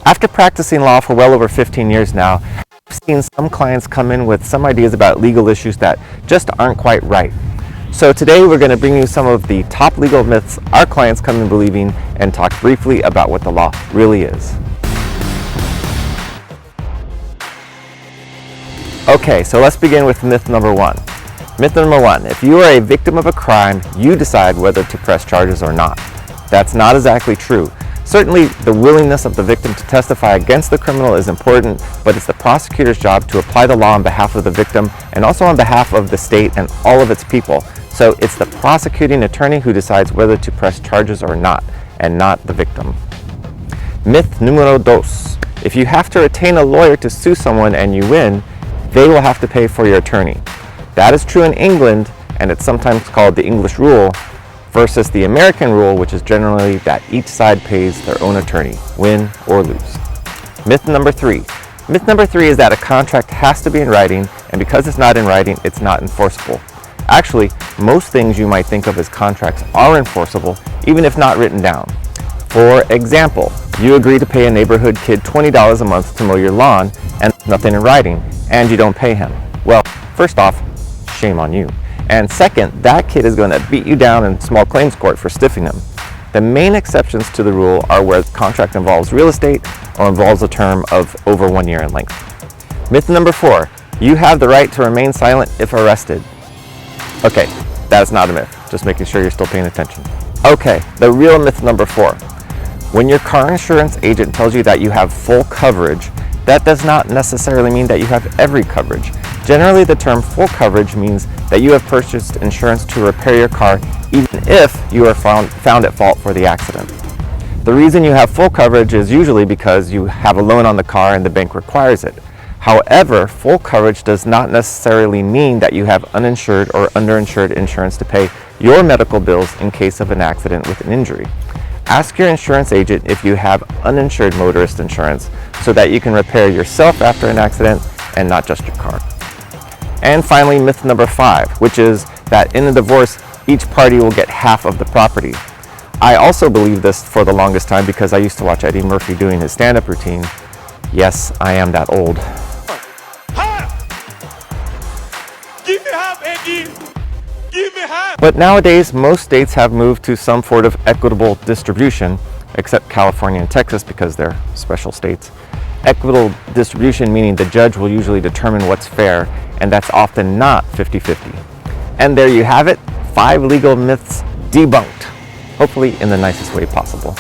After practicing law for well over 15 years now, I've seen some clients come in with some ideas about legal issues that just aren't quite right. So today we're going to bring you some of the top legal myths our clients come in believing and talk briefly about what the law really is. Okay, so let's begin with myth number one. Myth number one, if you are a victim of a crime, you decide whether to press charges or not. That's not exactly true. Certainly, the willingness of the victim to testify against the criminal is important, but it's the prosecutor's job to apply the law on behalf of the victim and also on behalf of the state and all of its people. So it's the prosecuting attorney who decides whether to press charges or not, and not the victim. Myth numero dos. If you have to retain a lawyer to sue someone and you win, they will have to pay for your attorney. That is true in England, and it's sometimes called the English rule, versus the American rule, which is generally that each side pays their own attorney, win or lose. Myth number three. Myth number three is that a contract has to be in writing, and because it's not in writing, it's not enforceable. Actually, most things you might think of as contracts are enforceable, even if not written down. For example, you agree to pay a neighborhood kid $20 a month to mow your lawn, and nothing in writing, and you don't pay him. Well, first off, shame on you. And second, that kid is going to beat you down in small claims court for stiffing him. The main exceptions to the rule are where the contract involves real estate or involves a term of over 1 year in length. Myth number four, you have the right to remain silent if arrested. Okay, that's not a myth, just making sure you're still paying attention. Okay, the real myth number four. When your car insurance agent tells you that you have full coverage, that does not necessarily mean that you have every coverage. Generally, the term full coverage means that you have purchased insurance to repair your car even if you are found at fault for the accident. The reason you have full coverage is usually because you have a loan on the car and the bank requires it. However, full coverage does not necessarily mean that you have uninsured or underinsured insurance to pay your medical bills in case of an accident with an injury. Ask your insurance agent if you have uninsured motorist insurance so that you can repair yourself after an accident and not just your car. And finally, myth number five, which is that in a divorce, each party will get half of the property. I also believed this for the longest time because I used to watch Eddie Murphy doing his stand-up routine. Yes, I am that old. Give me half, Eddie! Give me half! But nowadays, most states have moved to some sort of equitable distribution, except California and Texas because they're special states. Equitable distribution meaning the judge will usually determine what's fair, and that's often not 50-50. And there you have it, 5 legal myths debunked, hopefully in the nicest way possible.